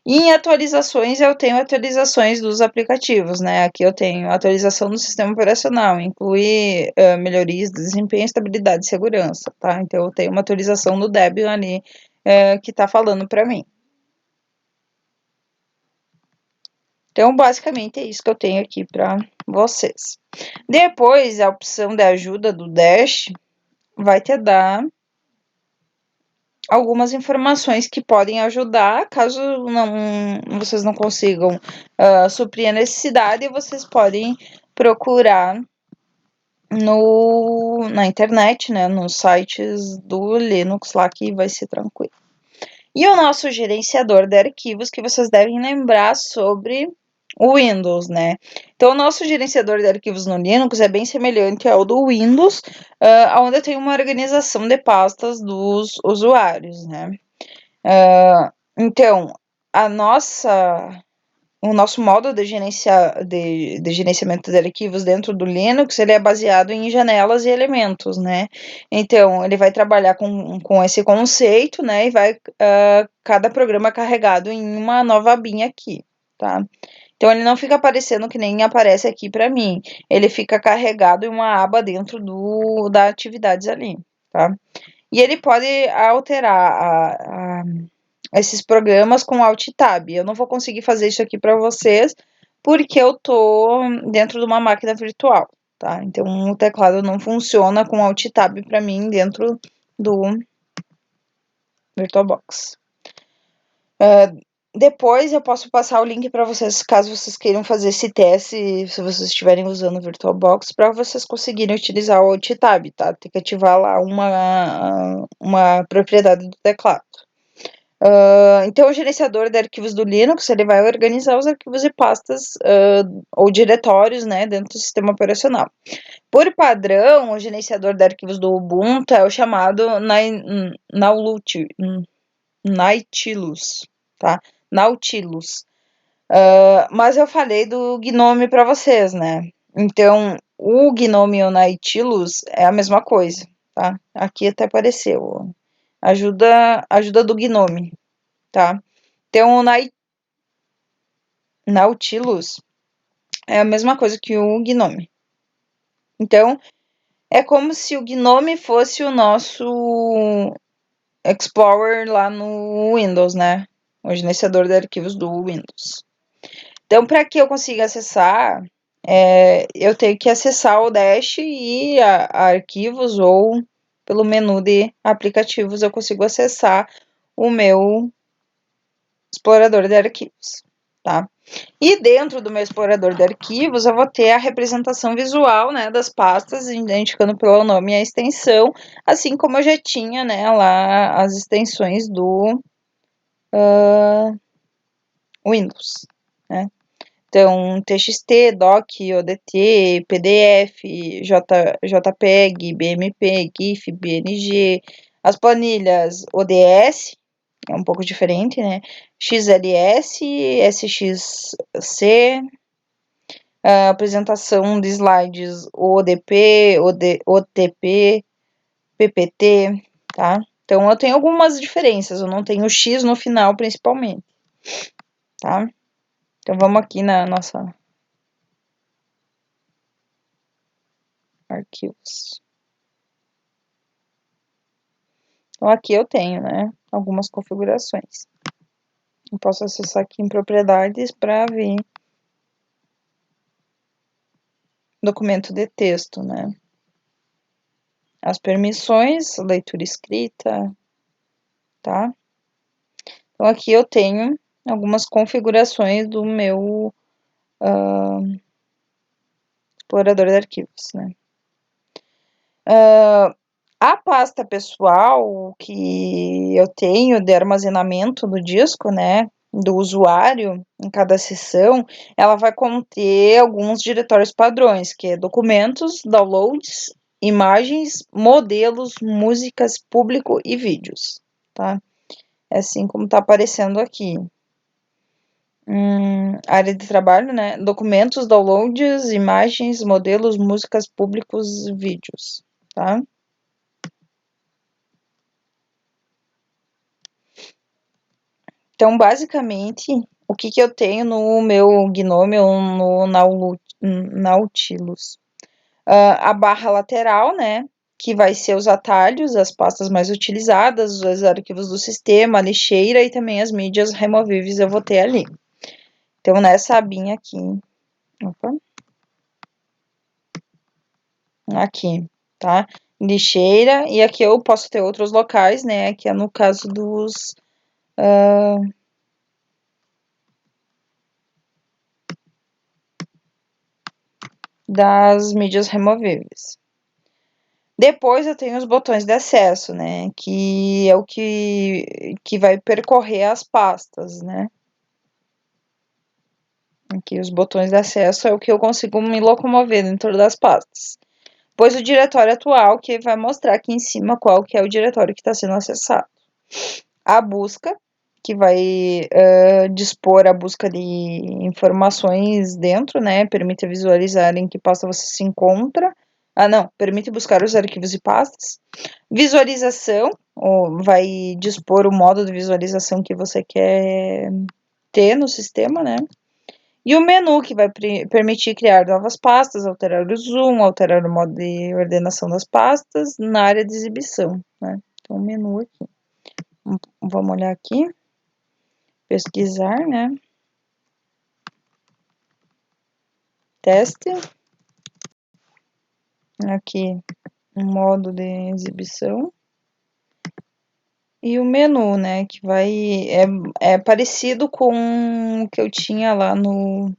E em atualizações, eu tenho atualizações dos aplicativos, né? Aqui eu tenho atualização do sistema operacional, inclui melhorias de desempenho, estabilidade e segurança, tá? Então, eu tenho uma atualização do Debian ali que tá falando para mim. Então, basicamente, é isso que eu tenho aqui para vocês. Depois, a opção de ajuda do Dash vai te dar algumas informações que podem ajudar, caso vocês não consigam suprir a necessidade, vocês podem procurar na internet, né, nos sites do Linux lá, que vai ser tranquilo. E o nosso gerenciador de arquivos, que vocês devem lembrar sobre o Windows, né? Então, o nosso gerenciador de arquivos no Linux é bem semelhante ao do Windows, onde eu tenho uma organização de pastas dos usuários, né? Então, o nosso modo de gerenciamento de arquivos dentro do Linux, ele é baseado em janelas e elementos, né? Então, ele vai trabalhar com esse conceito, né? E vai cada programa carregado em uma nova abinha aqui, tá? Então, ele não fica aparecendo que nem aparece aqui para mim. Ele fica carregado em uma aba dentro da atividades ali, tá? E ele pode alterar esses programas com Alt Tab. Eu não vou conseguir fazer isso aqui para vocês, porque eu tô dentro de uma máquina virtual, tá? Então, o teclado não funciona com Alt Tab para mim dentro do VirtualBox. Depois eu posso passar o link para vocês, caso vocês queiram fazer esse teste, se vocês estiverem usando o VirtualBox, para vocês conseguirem utilizar o Alt Tab, tá? Tem que ativar lá uma propriedade do teclado. Então, o gerenciador de arquivos do Linux, ele vai organizar os arquivos e pastas ou diretórios, né, dentro do sistema operacional. Por padrão, o gerenciador de arquivos do Ubuntu é o chamado Nautilus, tá? Nautilus. Mas eu falei do Gnome para vocês, né? Então, o Gnome e o Nautilus é a mesma coisa, tá? Aqui até apareceu. Ajuda do Gnome, tá? Então, o Nautilus é a mesma coisa que o Gnome. Então, é como se o Gnome fosse o nosso Explorer lá no Windows, né? O gerenciador de arquivos do Windows. Então, para que eu consiga acessar, eu tenho que acessar o Dash e a arquivos, ou pelo menu de aplicativos eu consigo acessar o meu explorador de arquivos, tá? E dentro do meu explorador de arquivos, eu vou ter a representação visual, né, das pastas, identificando pelo nome e a extensão, assim como eu já tinha, né, lá as extensões do Windows, né? Então, TXT, DOC, ODT, PDF, JPEG, BMP, GIF, BNG, as planilhas ODS, é um pouco diferente, né? XLS, SXC, apresentação de slides ODP, OTP, PPT, tá? Então eu tenho algumas diferenças, eu não tenho o X no final principalmente, tá? Então vamos aqui na nossa arquivos. Então aqui eu tenho, né, algumas configurações. Eu posso acessar aqui em propriedades para ver documento de texto, né? As permissões, leitura escrita, tá? Então aqui eu tenho algumas configurações do meu explorador de arquivos, né? A pasta pessoal que eu tenho de armazenamento do disco, né, do usuário em cada sessão, ela vai conter alguns diretórios padrões, que é documentos, downloads, imagens, modelos, músicas, público e vídeos, tá? É assim como tá aparecendo aqui. Área de trabalho, né? Documentos, downloads, imagens, modelos, músicas, públicos, vídeos, tá? Então, basicamente, o que eu tenho no meu Gnome ou no Nautilus? A barra lateral, né? Que vai ser os atalhos, as pastas mais utilizadas, os arquivos do sistema, a lixeira e também as mídias removíveis eu vou ter ali. Então, nessa abinha aqui, opa, aqui, tá? Lixeira, e aqui eu posso ter outros locais, né? Que é no caso dos das mídias removíveis. Depois eu tenho os botões de acesso, né? Que é o que vai percorrer as pastas, né? Aqui os botões de acesso é o que eu consigo me locomover dentro das pastas. Pois o diretório atual, que vai mostrar aqui em cima qual que é o diretório que está sendo acessado. A busca, que vai dispor a busca de informações dentro, né? Permite visualizar em que pasta você se encontra. Não, permite buscar os arquivos e pastas. Visualização, vai dispor o modo de visualização que você quer ter no sistema, né? E o menu, que vai permitir criar novas pastas, alterar o zoom, alterar o modo de ordenação das pastas na área de exibição, né? Então, o menu aqui. Vamos olhar aqui. Pesquisar, né? Teste. Aqui, o modo de exibição. E o menu, né? Que é parecido com o que eu tinha lá no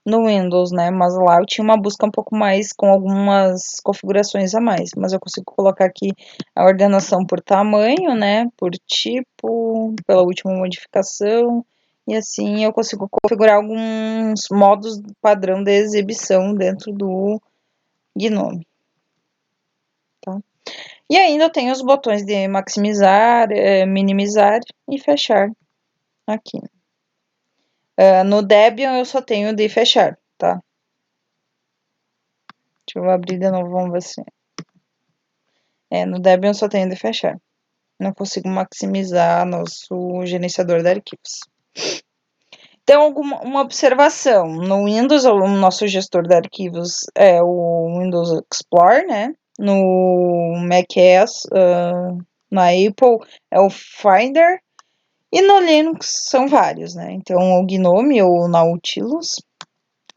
Windows, né? Mas lá eu tinha uma busca um pouco mais com algumas configurações a mais. Mas eu consigo colocar aqui a ordenação por tamanho, né? Por tipo, pela última modificação. E assim eu consigo configurar alguns modos padrão de exibição dentro do Gnome. Tá? E ainda eu tenho os botões de maximizar, minimizar e fechar aqui. No Debian eu só tenho de fechar, tá? Deixa eu abrir de novo, vamos ver se... no Debian eu só tenho de fechar. Não consigo maximizar nosso gerenciador de arquivos. Então, uma observação. No Windows, o nosso gestor de arquivos é o Windows Explorer, né? No macOS, na Apple, é o Finder. E no Linux são vários, né? Então, o Gnome ou Nautilus,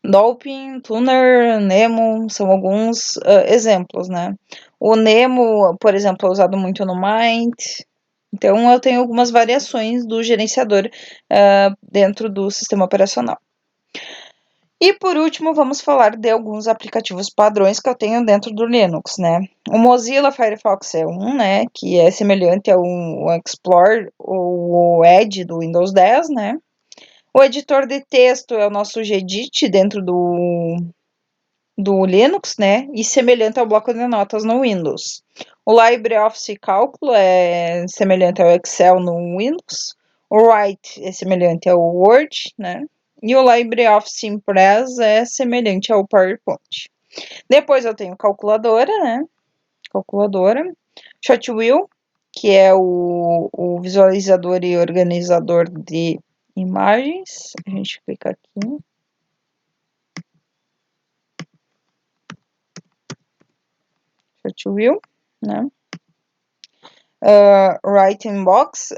Dolphin, Tuner, Nemo, são alguns exemplos, né? O Nemo, por exemplo, é usado muito no Mint. Então, eu tenho algumas variações do gerenciador dentro do sistema operacional. E por último, vamos falar de alguns aplicativos padrões que eu tenho dentro do Linux, né? O Mozilla Firefox é um, né? Que é semelhante ao Explorer ou o Edge do Windows 10, né? O editor de texto é o nosso Gedit dentro do Linux, né? E semelhante ao bloco de notas no Windows. O LibreOffice Cálculo é semelhante ao Excel no Windows. O Write é semelhante ao Word, né? E o LibreOffice Impress é semelhante ao PowerPoint. Depois eu tenho calculadora, né? Calculadora. Shotwheel, que é o visualizador e organizador de imagens. A gente clica aqui. Shotwheel, né? Writing Box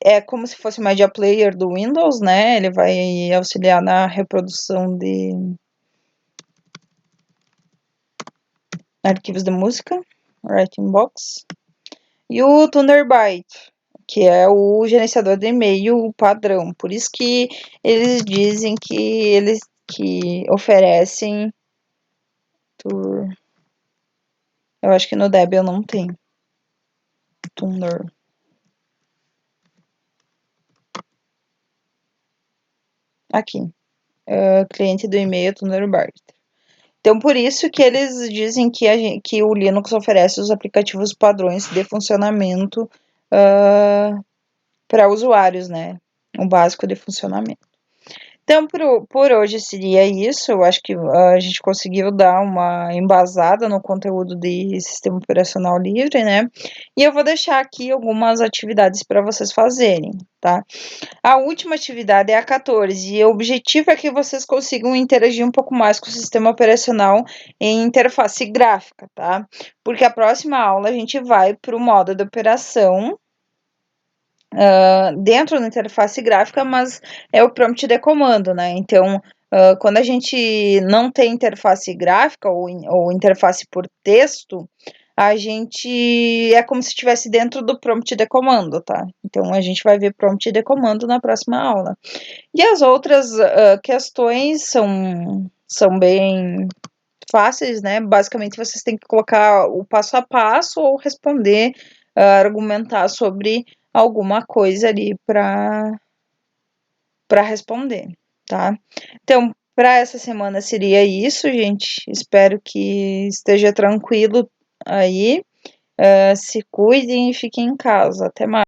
é como se fosse o Media Player do Windows, né? Ele vai auxiliar na reprodução de arquivos de música. Writing Box. E o Thunderbird, que é o gerenciador de e-mail padrão. Por isso que eles dizem que eles que oferecem. Eu acho que no Debian não tem. Thunder. Aqui. Cliente do e-mail Thunderbird. Então, por isso que eles dizem que o Linux oferece os aplicativos padrões de funcionamento para usuários, né? O básico de funcionamento. Então, por hoje seria isso. Eu acho que a gente conseguiu dar uma embasada no conteúdo de sistema operacional livre, né? E eu vou deixar aqui algumas atividades para vocês fazerem, tá? A última atividade é a 14, e o objetivo é que vocês consigam interagir um pouco mais com o sistema operacional em interface gráfica, tá? Porque a próxima aula a gente vai para o modo de operação dentro da interface gráfica, mas é o prompt de comando, né? Então, quando a gente não tem interface gráfica ou interface por texto, a gente é como se estivesse dentro do prompt de comando, tá? Então, a gente vai ver prompt de comando na próxima aula. E as outras questões são bem fáceis, né? Basicamente, vocês têm que colocar o passo a passo ou responder, argumentar sobre alguma coisa ali para responder, tá? Então, para essa semana seria isso, gente. Espero que esteja tranquilo aí. Se cuidem e fiquem em casa. Até mais.